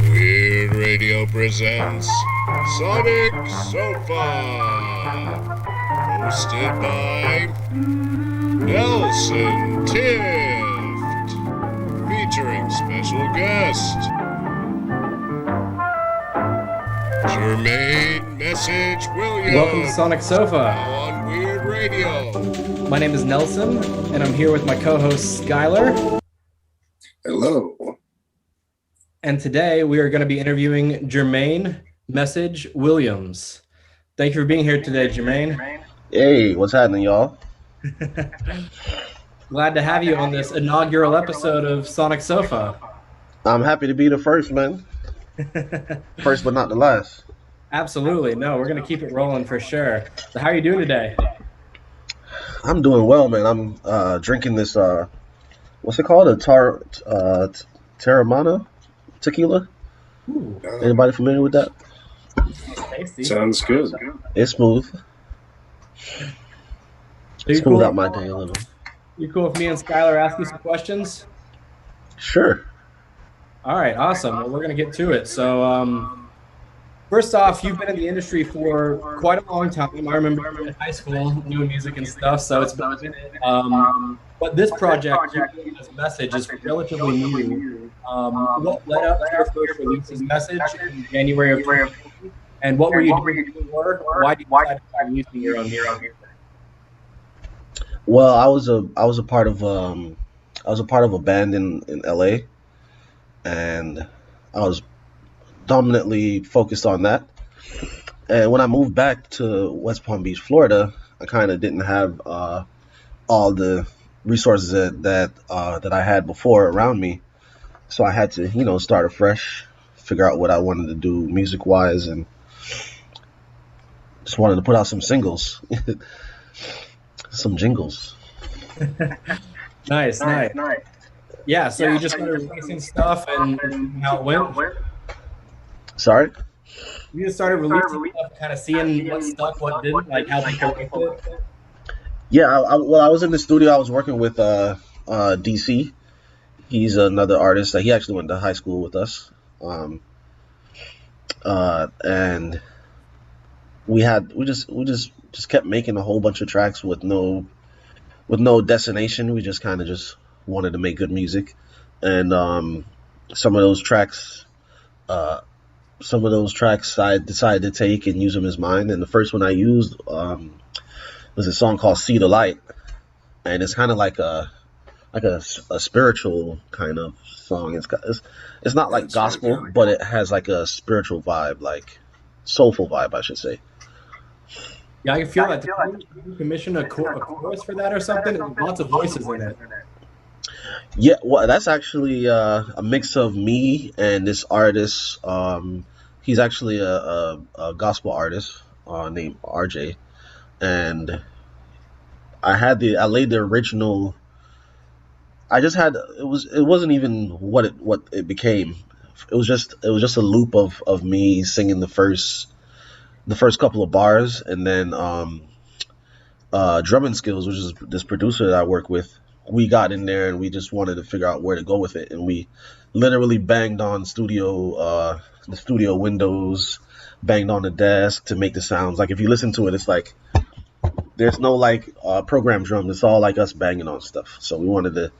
Weird Radio presents Sonic Sofa, hosted by Nelson Tift, featuring special guest Jermaine Message Williams. Welcome to Sonic Sofa. Now on Weird Radio. My name is Nelson, and I'm here with my co-host Skylar. Hello. And today we are going to be interviewing Jermaine Message Williams. Thank you for being here today, Jermaine. Hey, what's happening, y'all? Glad to have you on this inaugural episode of Sonic Sofa. I'm happy to be the first, man. First but not the last. Absolutely. No, we're going to keep it rolling for sure. So how are you doing today? I'm doing well, man. I'm drinking this, what's it called? A Terramana tequila? Ooh, Anybody familiar with that? tasty. Sounds good. It's smooth. So you Smooth cool, out my day a little. you cool if me and Skylar ask you some questions? Sure. All right, awesome. Well, we're going to get to it. So, first off, you've been in the industry for quite a long time. I remember in high school doing music and stuff, so it's been a minute. But this project, this Message, is relatively new. What led up to your first release of Message in January of 2020? And what were you doing before? Why did you decide to start releasing your own music? Well, I was a part of a band in LA, and I was dominantly focused on that. And when I moved back to West Palm Beach, Florida, I kind of didn't have all the resources that I had before around me. So I had to, start afresh, figure out what I wanted to do music-wise, and just wanted to put out some singles, some jingles. Nice. Yeah, so you just started releasing stuff and how it went? Sorry? You just started releasing stuff, kind of seeing what stuck, what didn't, like how people liked it? Yeah, I was in the studio. I was working with DC. He's another artist that he actually went to high school with us. And we just kept making a whole bunch of tracks with no destination. We just kind of just wanted to make good music, and some of those tracks I decided to take and use them as mine. And the first one I used was a song called "See the Light," and it's kind of like a spiritual kind of song. It's not like gospel, but it has like a spiritual vibe, like soulful vibe, I should say. Yeah, I can feel that. Did you commission a chorus for that or something? There's lots of voices in it. Yeah, well, that's actually a mix of me and this artist. He's actually a gospel artist named RJ, and I laid the original. It wasn't even what it became. It was just a loop of me singing the first couple of bars, and then Drumming Skills, which is this producer that I work with. We got in there and we just wanted to figure out where to go with it, and we literally banged on the studio windows, banged on the desk to make the sounds. Like if you listen to it, it's like there's no program drums. It's all like us banging on stuff. So we wanted to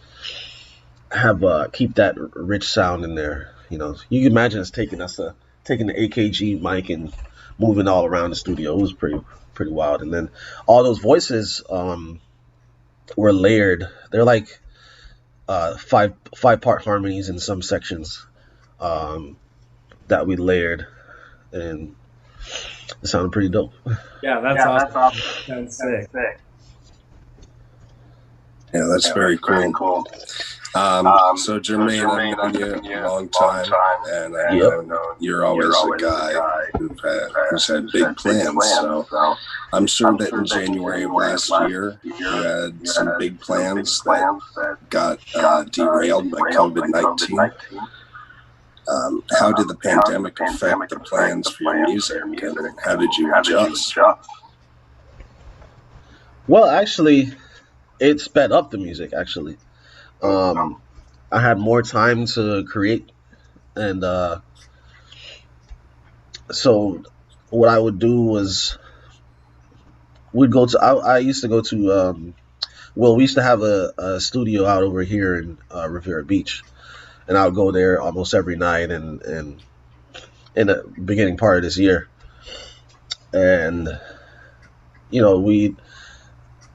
have keep that rich sound in there. You can imagine us taking the AKG mic and moving all around the studio. It was pretty wild. And then all those voices were layered. They're like five-part harmonies in some sections that we layered, and it sounded pretty dope. Yeah, that's awesome. Sounds sick. Yeah, that's very cool. So Jermaine, I've known you a long time, and I know you're always a guy who's had big plans. So I'm sure that in January of last year, you had some big plans that got derailed by COVID-19. How did the pandemic affect the plans for your music, and how did you adjust? Well, actually, it sped up the music. Actually, um, I had more time to create, and so what I would do was we'd go to. I used to go to. Well, we used to have a studio out over here in Riviera Beach, and I would go there almost every night, and in the beginning part of this year, and we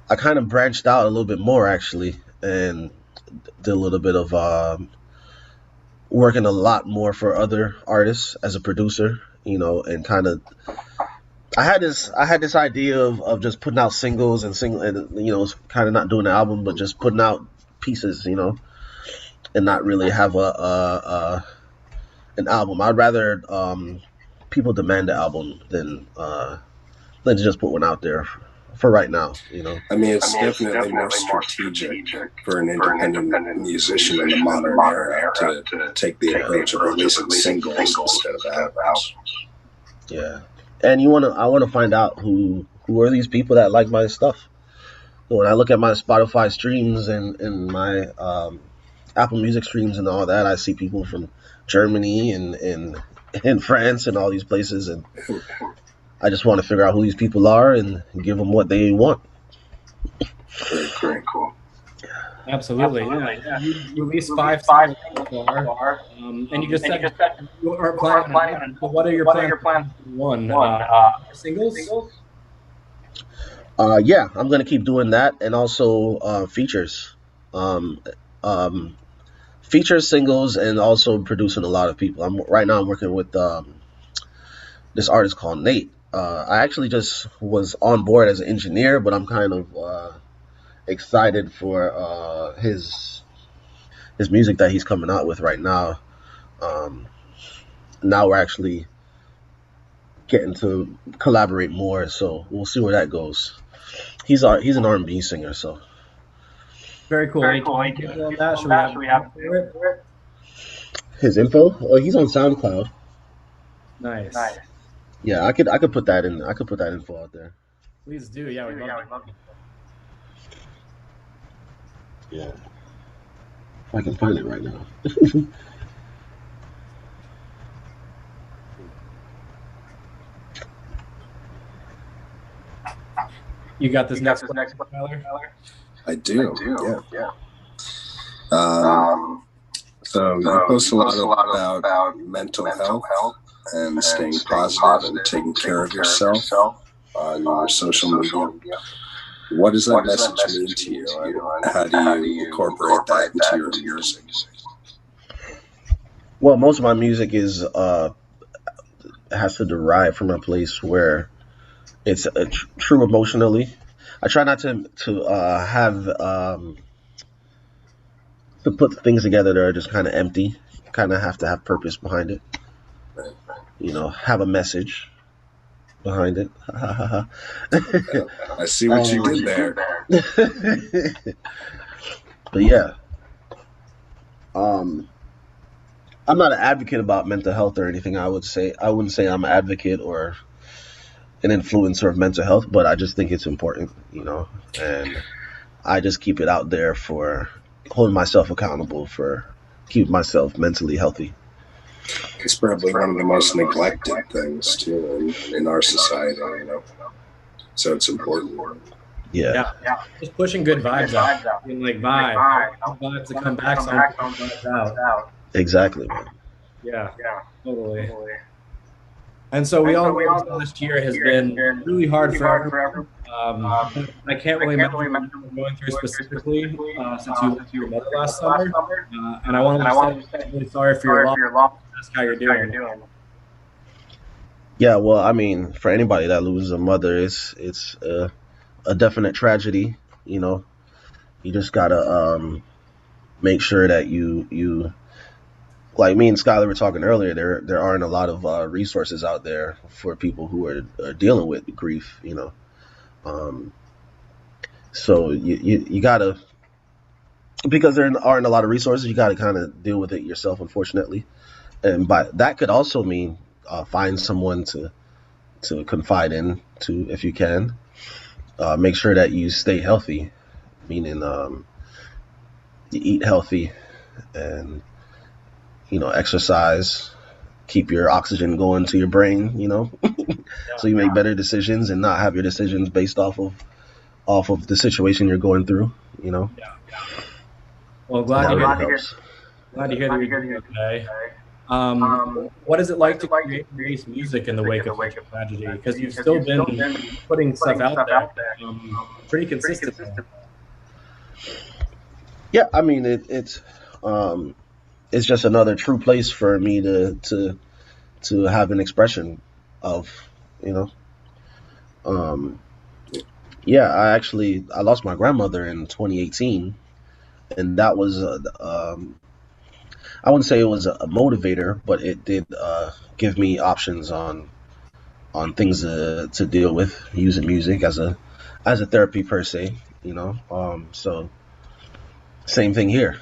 I kind of branched out a little bit more actually, and did a little bit of working a lot more for other artists as a producer, and kind of I had this idea of just putting out singles and kind of not doing an album, but just putting out pieces, and not really have a an album. I'd rather people demand an album than just put one out there for right now. I mean, it's definitely more strategic for an independent musician in the modern era to take the approach of releasing singles instead of albums. Yeah, and I want to find out who are these people that like my stuff. So when I look at my Spotify streams and my Apple Music streams and all that, I see people from Germany and France and all these places, and I just want to figure out who these people are and give them what they want. Very cool. Absolutely. Yeah. You released 5 singles so far, and you just said you aren't planning on. So what are your plans? One, singles. Yeah, I'm gonna keep doing that, and also features, um, um, features, singles, and also producing a lot of people. Right now I'm working with this artist called Nate. I actually just was on board as an engineer, but I'm kind of excited for his music that he's coming out with right now. Um, Now we're actually getting to collaborate more, so we'll see where that goes. He's an R&B singer, so Very cool. Any info on that? Should we have for it? his info. Oh, he's on SoundCloud. Nice. Yeah, I could put that in. I could put that info out there. Please do. Yeah, we love it. Yeah, if I can find it right now. You got this next one, Tyler? I do. Yeah. So you post a lot about mental health and staying positive and taking care of yourself on your social media. What does that message mean to you, and how do you incorporate that into your music? Well, most of my music has to derive from a place where it's true emotionally. I try not to have to put things together that are just kind of empty. Kind of have to have purpose behind it. Have a message behind it. I see what you did there. But yeah, I'm not an advocate about mental health or anything. I wouldn't say I'm an advocate or an influencer of mental health, but I just think it's important, and I just keep it out there for holding myself accountable for keeping myself mentally healthy. It's probably one of the most neglected things too in our society, So it's important. Yeah. Just pushing good vibes out. Being like vibes to come back, some vibes out. Exactly, man. Yeah, totally. And so we all know this last year has been really hard for everyone. I can't really imagine what you're going through specifically since you went to your mother last summer. And I want to say I'm really sorry for your loss. That's how you're doing. Yeah, well, I mean, for anybody that loses a mother, it's a definite tragedy. You just gotta make sure that you like me and Skylar were talking earlier. There aren't a lot of resources out there for people who are dealing with grief. So you gotta, because there aren't a lot of resources, you gotta kind of deal with it yourself, unfortunately. And that could also mean find someone to confide in to if you can. make sure that you stay healthy, meaning you eat healthy and exercise, keep your oxygen going to your brain, so you make better decisions and not have your decisions based off of the situation you're going through. Yeah. Well, glad That to hear really helps. glad to hear that you're doing okay. What is it like to create and release music in the wake of such a tragedy? Because you've still been putting stuff out there pretty consistently. Yeah, I mean it's just another true place for me to have an expression of, you know. Um, yeah, I lost my grandmother in 2018, and that was I wouldn't say it was a motivator, but it did give me options on things to deal with using music as a therapy per se, So same thing here.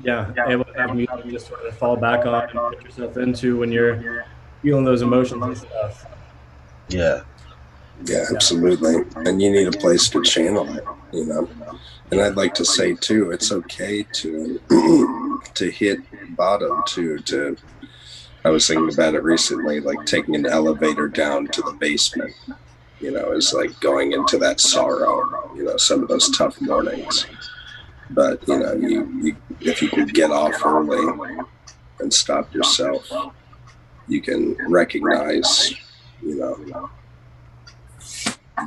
Yeah, able to have music just sort of fall back on and put yourself into when you're feeling those emotions and stuff. Yeah. Yeah, absolutely. And you need a place to channel it. And I'd like to say too, it's okay to to hit bottom too. I was thinking about it recently, like taking an elevator down to the basement. Is like going into that sorrow. Some of those tough mornings. But you if you can get off early and stop yourself, you can recognize,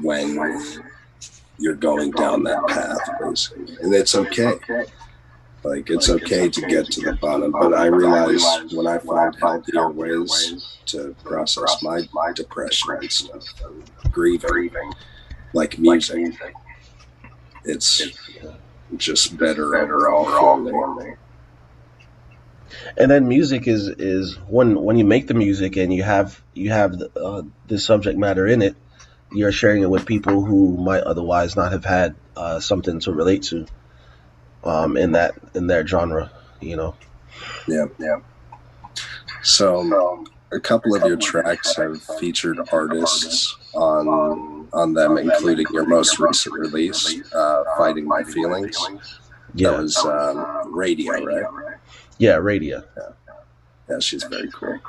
when you're going down that path, basically. And it's okay. Like, it's okay to get to the bottom. But I realized when I found healthier ways to process my depression and stuff, and grieving, like music, it's just better overall for me. And then music is when you make the music and you have this subject matter in it, you're sharing it with people who might otherwise not have had something to relate to in their genre. Yeah. So a couple of your tracks have featured artists on them, including your most recent release, "Fighting My Feelings." Yeah. That was Radio, right? Yeah, Radio. Yeah, she's very cool.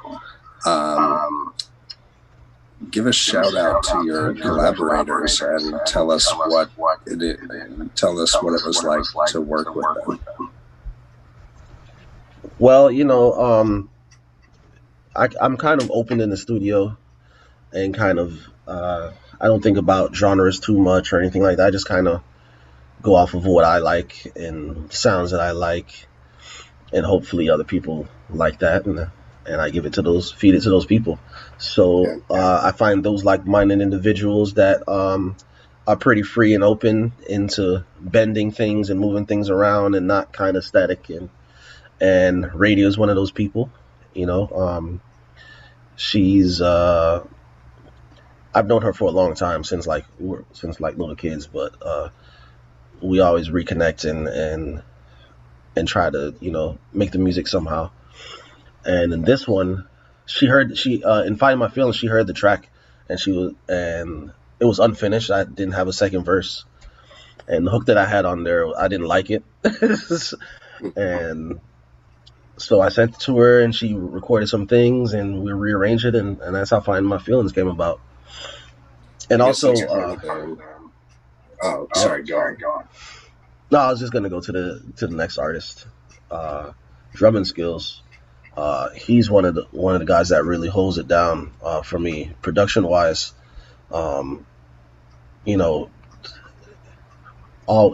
Give a shout out to your collaborators and tell us what it was like to work with them. Well, I'm kind of open in the studio and kind of I don't think about genres too much or anything like that. I just kind of go off of what I like and sounds that I like, and hopefully other people like that, and I feed it to those people. So I find those like-minded individuals that are pretty free and open into bending things and moving things around and not kind of static. And Radio is one of those people. She's I've known her for a long time, since little kids, but we always reconnect and try to make the music somehow. And in this one, in Fighting My Feelings, she heard the track and it was unfinished. I didn't have a second verse, and the hook that I had on there, I didn't like it. And so I sent it to her, and she recorded some things, and we rearranged it, and that's how Fighting My Feelings came about. And also, sorry, go on. No, I was just gonna go to the next artist, Drumming Skills. He's one of the guys that really holds it down for me, production wise.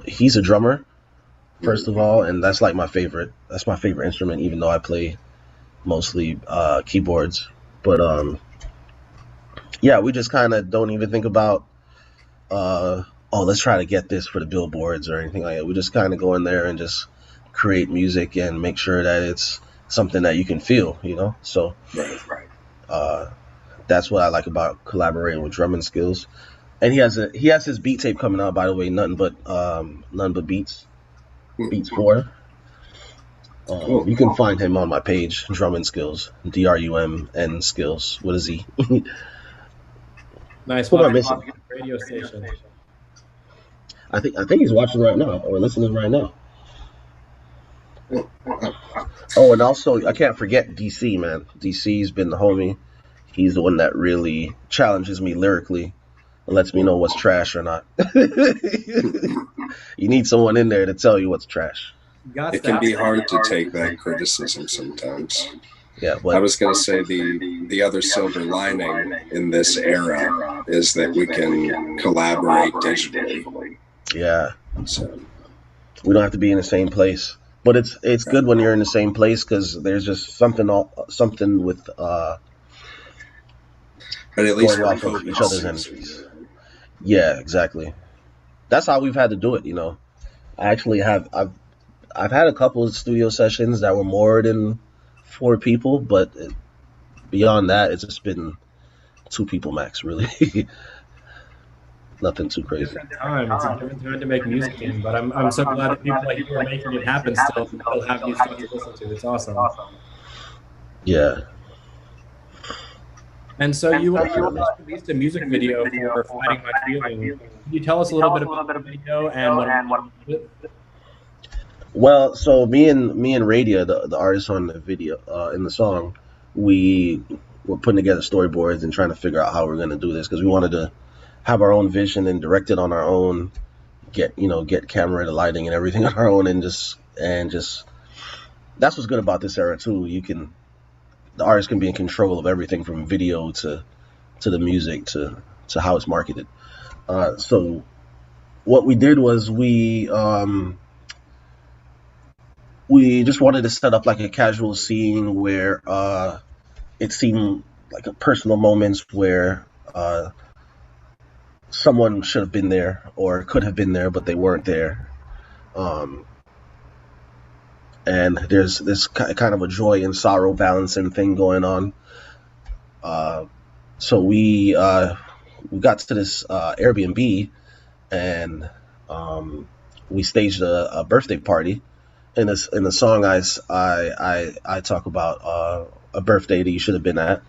He's a drummer, first of all, and that's like my favorite. That's my favorite instrument, even though I play mostly keyboards. But we just kind of don't even think about let's try to get this for the billboards or anything like that. We just kind of go in there and just create music and make sure that it's something that you can feel, So Right. That's what I like about collaborating with Drumming Skills. And he has his beat tape coming out, by the way, nothing but beats 4. Cool. You can find him on my page, Drumming Skills, DRUMN Skills with a Z. Nice. Who Well, am I missing? radio station. I think he's watching right now or listening right now. Oh, and also I can't forget DC, man. DC's been the homie. He's the one that really challenges me lyrically and lets me know what's trash or not. You need someone in there to tell you what's trash. It can be hard to take that criticism sometimes. Yeah, but I was going to say the other silver lining in this era is that we can collaborate digitally. yeah, So we don't have to be in the same place. But it's good when you're in the same place because there's just something with but at least going off of each other's energies. Yeah, exactly. That's how we've had to do it. I actually I've had a couple of studio sessions that were more than 4 people, but beyond that, it's just been 2 people max, really. Nothing too crazy. It's a different time to make music in, but I'm so glad that people like you are making it happen still have new stuff to listen to. It's awesome. Yeah. And so you released a music video for Fighting My Feeling. Can you tell us a little bit about the video and what Well, so me and Radia, the artist on the video, in the song, we were putting together storyboards and trying to figure out how we're going to do this because we wanted to have our own vision and direct it on our own, get camera, the lighting and everything on our own, and just that's what's good about this era too. The artist can be in control of everything from video to the music to how it's marketed. So what we did was we just wanted to set up like a casual scene where it seemed like a personal moments where someone should have been there or could have been there, but they weren't there. And there's this kind of a joy and sorrow balancing thing going on. So we got to this Airbnb and we staged a birthday party. In the song, I talk about a birthday that you should have been at.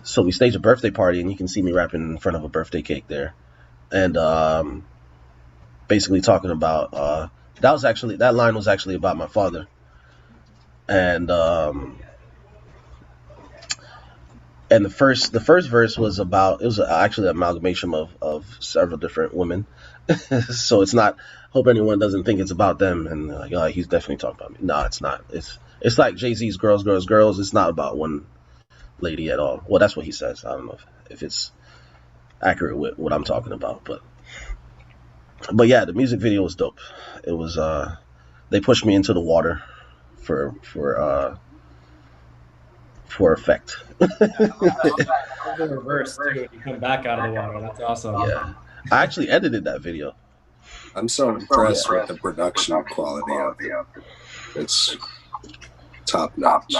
So we staged a birthday party, and you can see me rapping in front of a birthday cake there, and basically talking about that line was actually about my father, and the first verse was actually an amalgamation of several different women, so it's not. Hope anyone doesn't think it's about them and like, oh, he's definitely talking about me. No, it's not. It's like Jay-Z's Girls, Girls, Girls. It's not about one lady at all. Well, that's what he says. I don't know if it's accurate with what I'm talking about, but yeah, the music video was dope. It was they pushed me into the water for effect. the reverse too? You come back out of the water. That's awesome. Yeah, I actually edited that video. I'm so impressed with the production quality of it. It's top notch.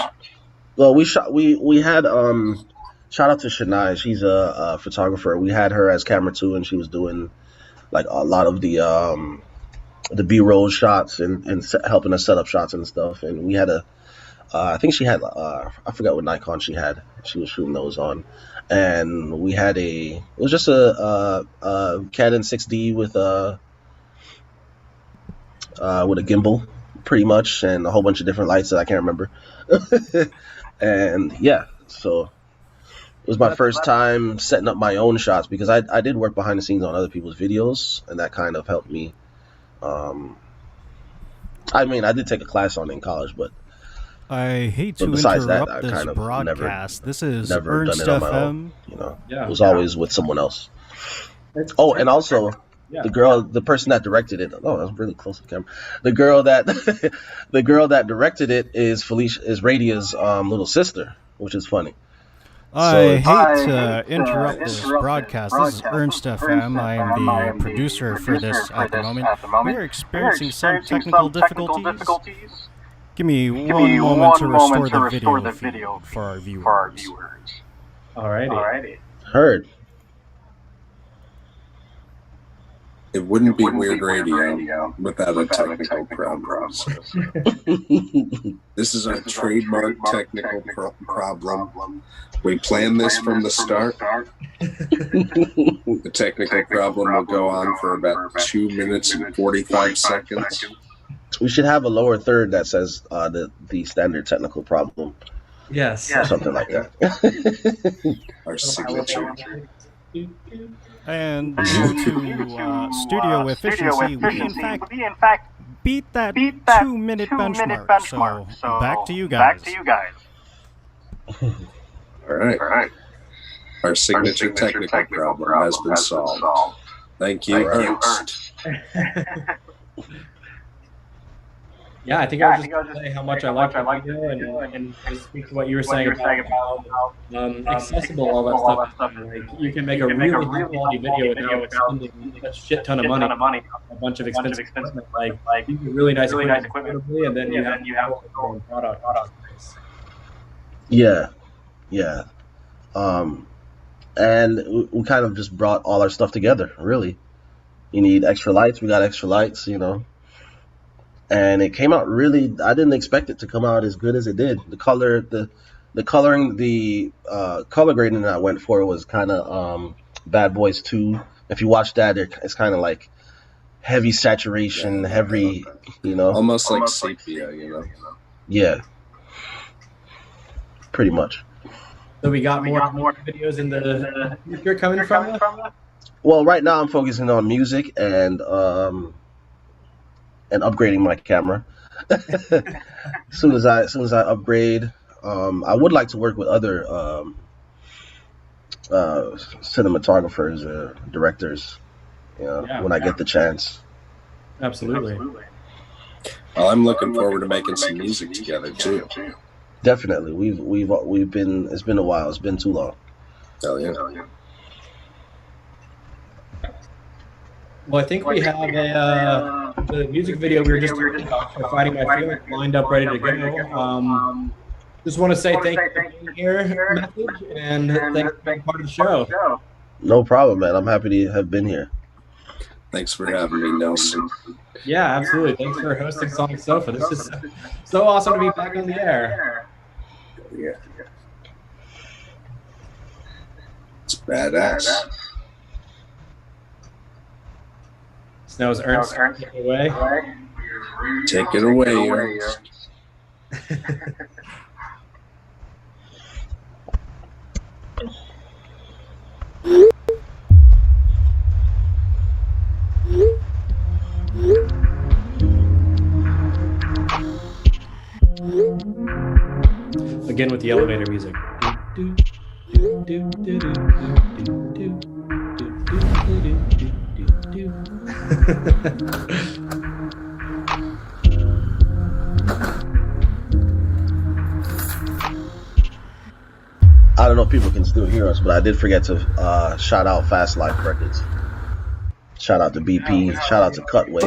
Well, we had shout out to Shania. She's a photographer. We had her as camera 2, and she was doing like a lot of the B-roll shots and helping us set up shots and stuff. And we had I think she had I forgot what Nikon she had. She was shooting those on, and we had it was just a Canon 6D with a gimbal, pretty much, and a whole bunch of different lights that I can't remember. And yeah, so it was my first time setting up my own shots because I did work behind the scenes on other people's videos, and that kind of helped me. I mean, I did take a class on it in college, but I hate to besides interrupt that, I this kind of broadcast. This is never done Ernst it on my FM. own. It was always with someone else. Oh, and also. Yeah. The person that directed it. Oh, that was really close to the camera. The girl that directed it is Radia's little sister, which is funny. I hate to interrupt this broadcast. This is Ernst FM. I am the producer for this at the moment. We are experiencing some technical difficulties. Give me one moment to restore the video feed for our viewers. Alrighty. Heard. It wouldn't be weird radio without a technical problem. So. This is our trademark technical problem. We planned this from the start. The technical problem will go on for about 2 minutes and 45 seconds. We should have a lower third that says the standard technical problem. Yes. Or something like that. Our signature. And due to studio efficiency, we in fact beat that 2-minute benchmark. So back to you guys. All right. Our signature technical problem has been solved. Thank you, Ernst. Yeah, I think I was just going to say how much I like the video and just speak to what you were saying about how accessible all that stuff is. Like, you can make a really high quality video without spending a shit ton of money, a bunch of expensive equipment. Like you get really nice equipment, and then you have your own product. Yeah. And we kind of just brought all our stuff together, really. You need extra lights, we got extra lights, And it came out really, I didn't expect it to come out as good as it did. The color, the coloring, the color grading that I went for was kind of Bad Boys 2. If you watch that, it's kind of like heavy saturation, heavy, Almost like sepia, Yeah. Pretty much. So we got more videos in the future coming from that? Well, right now I'm focusing on music and upgrading my camera. As soon as I upgrade, I would like to work with other cinematographers or directors, when I get the chance. Absolutely. Well, I'm looking forward to making some music together too. Definitely. We've been. It's been a while. It's been too long. Hell yeah. Well, I think we have the music video we were just talking about for Fighting My Feelings lined up, ready to go. Just want to say thank you for being here, Message, and thanks for being part of the show. No problem, man. I'm happy to have been here. Thanks for having me, Nelson. Yeah, absolutely. Thanks for hosting Sonic Sofa. This is so awesome to be back on the air. Yeah. It's badass. Snow's Ernst, take it away. Take it away, Ernst. Again with the elevator music. I don't know if people can still hear us, but I did forget to shout out Fast Life Records. Shout out to BP. Shout out to Cutway.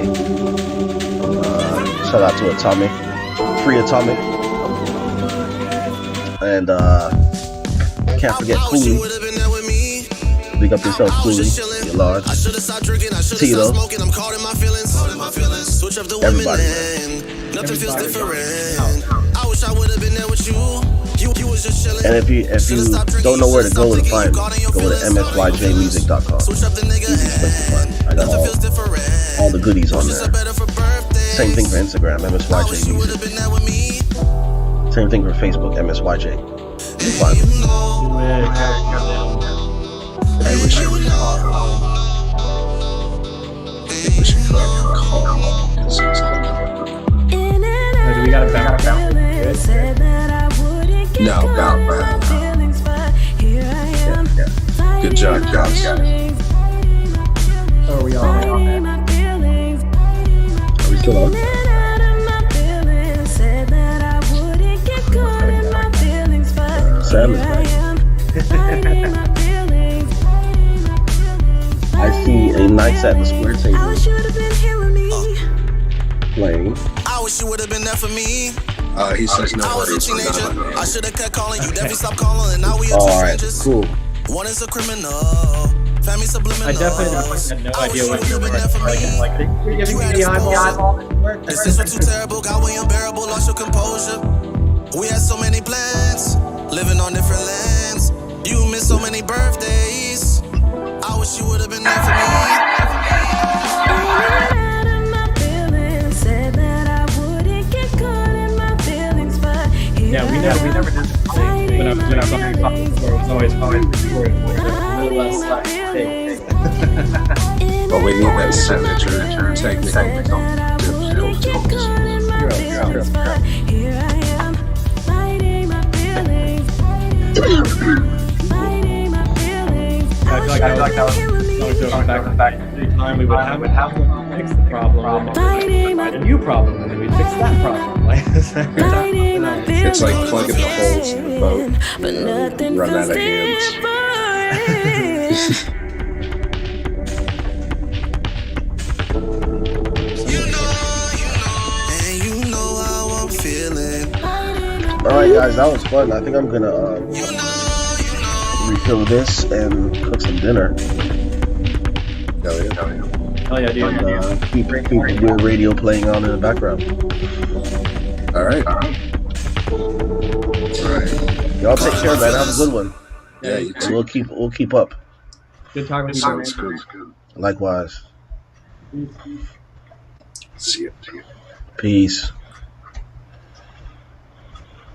Shout out to Atomic. Free Atomic. And can't forget Cooley. Big up yourself, Cooley. You're large. Tito. Everybody, man. Nothing feels different. I wish I would have been there with you. You was just chilling. And if you don't know where to go to find me, go to MSYJmusic.com. Easy place to find me. I got all the goodies on there. Same thing for Instagram, MSYJ Music. Same thing for Facebook, MSYJ. You'll find me. I wish I would call. I think we should call. Do we got a bounce? No, yeah. Good job, guys. Oh, are we all Are we still on? Sam is right. I see a Nights at the Square Table playing. I wish you would have been there for me. He says no I was a worries. teenager. I should have kept calling you. Definitely stopped calling, and now we are All two right, strangers. cool. One is a criminal, Family subliminal. I definitely had no idea what you were like. You're giving me the eyeball. The sins were too terrible, got way unbearable, lost your composure. We had so many plans, living on different lands. You missed so many birthdays. I wish you would have been there for me. Yeah, we never did the thing. When I was talking before, it was always a little less like, hey. But we need that signature technical difficulties. Here I am, fighting my feelings. Fighting my feelings. I feel like that was going back. Every time we would have to fix the problem, and then find a new problem, and then we'd fix that problem. Like, It's like plugging the holes in the boat. But nothing Run out of hands. And you know how I'm feeling. All right, guys, that was fun. I think I'm gonna refill this and cook some dinner. Hell yeah, dude. And keep your radio playing on in the background. All right. Y'all take care, man. Have a good one. Yeah, you too. We'll keep up. Good talking with you. Sounds good. Likewise. See you. Peace.